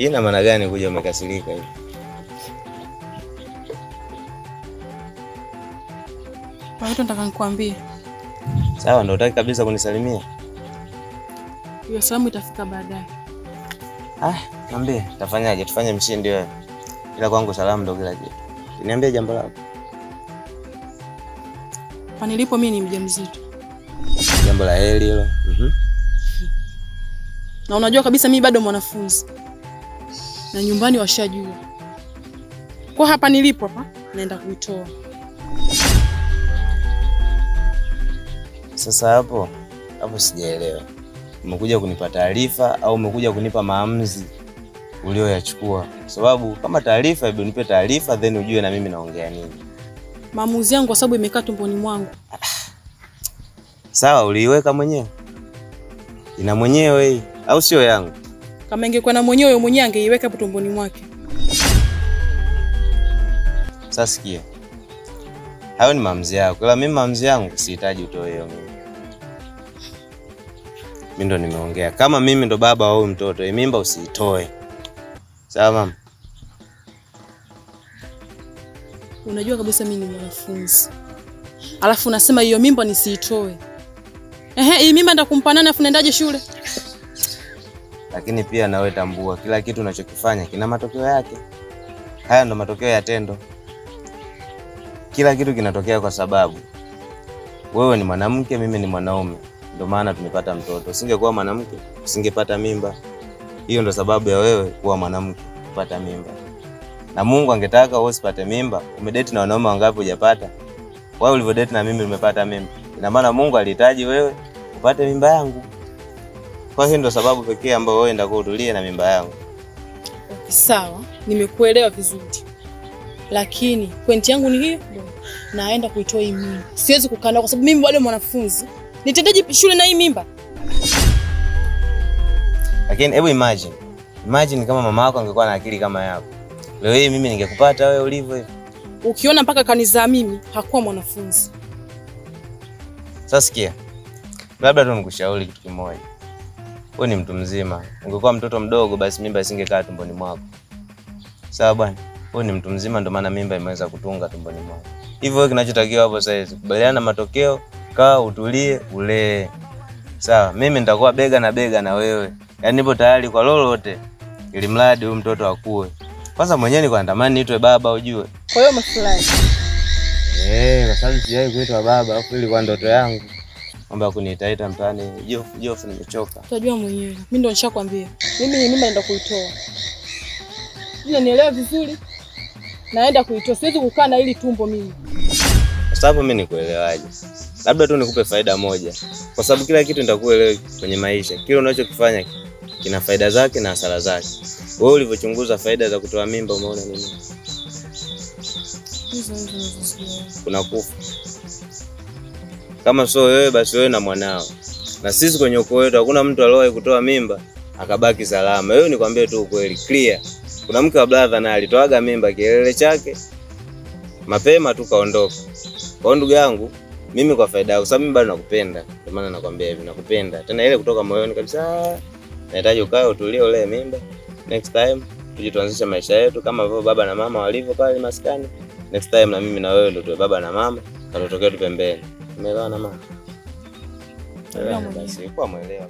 Ina maana gani kuja umekasirika hivi? Kwa hiyo nataka nikwambie. Sawa, ndio utaki kabisa kunisalimia? Hiyo salamu itafika baadaye. Niambie, tafanyaje? Tufanye mshindi wewe. Ila kwangu salamu ndio kila kitu. Niambie jambo lako. Hapa nilipo mimi ni mjamzito. Jambo la heri hilo. Na unajua kabisa mimi bado mwanafunzi. Na nyumbani washajua. Kwa hapa nilipo hapa naenda kuitoa. Sasa hapo sijaelewa. Umekuja kunipa taarifa au umekuja kunipa maamuzi ulioyachukua? Sababu kama taarifa, hebu nipe taarifa then ujue na mimi naongea nini. Maamuzi yangu kwa sababu imekaa tumboni mwangu. Sawa, uliiweka mwenyewe? Ina mwenyewe hii au sio yangu? Kama ingekuwa na mwenyewe mwenyewe angeiweka hapo tumboni mwake. Sasa sikia. Hayo ni maamuzi yako. Ila mimi maamuzi yangu sihitaji utoe hiyo mimi. Mimi ndo nimeongea. Kama mimi ndo baba wa huyu mtoto, mimba usiitoe. Sawa mama? Unajua kabisa mimi ni mwanafunzi. Alafu unasema hiyo mimba nisiitoe. Hii mimba ndakumpa nani afu naendaje shule? Lakini pia nawe tambua kila kitu unachokifanya kina matokeo yake. Haya ndo matokeo ya tendo. Kila kitu kinatokea kwa sababu wewe ni mwanamke, mimi ni mwanaume. Ndio maana tumepata mtoto. Usingekuwa mwanamke, usingepata mimba. Hiyo ndo sababu ya wewe kuwa mwanamke, kupata mimba. Na Mungu angetaka wewe usipate mimba, umedate na wanaume wangapi hujapata? Wewe ulivodate na mimi umepata mimba. Ina maana Mungu alihitaji wewe upate mimba yangu. Kwa hiyo ndo sababu pekee ambayo wewe ndako utulie na mimba yangu. Sawa, nimekuelewa vizuri. Lakini pointi yangu ni hiyo, naenda kuitoa hii mimba. Siwezi kukaa kwa sababu mimi bado mwanafunzi. Nitendaje shule na hii mimba? Lakini hebu imagine kama mama yako angekuwa na akili kama yako. Leo hii mimi ningekupata wewe ulivyo hivi. Ukiona mpaka kanizaa mimi hakuwa mwanafunzi. Sasa sikia. Labda tu nikushauri kitu kimoja. Wewe ni mtu mzima. Ungekuwa mtoto mdogo basi mimba isingekaa tumboni mwako. Sawa bwana? Wewe ni mtu mzima ndio maana mimba imeweza kutunga tumboni mwako. Hivyo wewe kinachotakiwa hapo sasa kubaliana na matokeo, kaa utulie, ulee. Sawa, mimi nitakuwa bega na bega na wewe. Yaani nipo tayari kwa lolote ili mradi huyu mtoto akue. Kwanza mwenyewe niko natamani niitwe baba ujue. Kwa hiyo mafulani. Kwa sababu sijai kuitwa baba, afu ilikuwa ndoto yangu. Mambo ya kuniitaita mtaani, Jofu nimechoka. Utajua mwenyewe. Mimi ndo nishakwambia. Mimi ni mimba naenda kuitoa. Bila nielewe vizuri. Naenda kuitoa. Siwezi kukaa na hili tumbo mimi. Kwa sababu mimi nikuelewaje? Labda tu nikupe faida moja. Kwa sababu kila kitu nitakuelewa kwenye maisha. Kile unachokifanya kina faida zake na hasara zake. Wewe ulivyochunguza faida za kutoa mimba umeona nini? Kuna kufa. Kama sio wewe basi wewe na mwanao. Na sisi kwenye ukoo wetu hakuna mtu aliyewahi kutoa mimba akabaki salama. Wewe nikwambie tu ukweli clear. Kuna mke wa brother na alitoaga mimba kielele chake mapema tu kaondoka. Kwa ndugu yangu mimi kwa faida yako sababu mimi bado nakupenda. Ndio maana nakwambia hivi nakupenda. Tena ile kutoka moyoni kabisa. Nahitaji ukae utulie ule mimba. Next time tuje tuanzishe maisha yetu kama vile baba na mama walivyo pale maskani. Next time na mimi na wewe ndio tuwe baba na mama, katotokea tu pembeni. Umeelewa na mama? Basi kwa muelewa.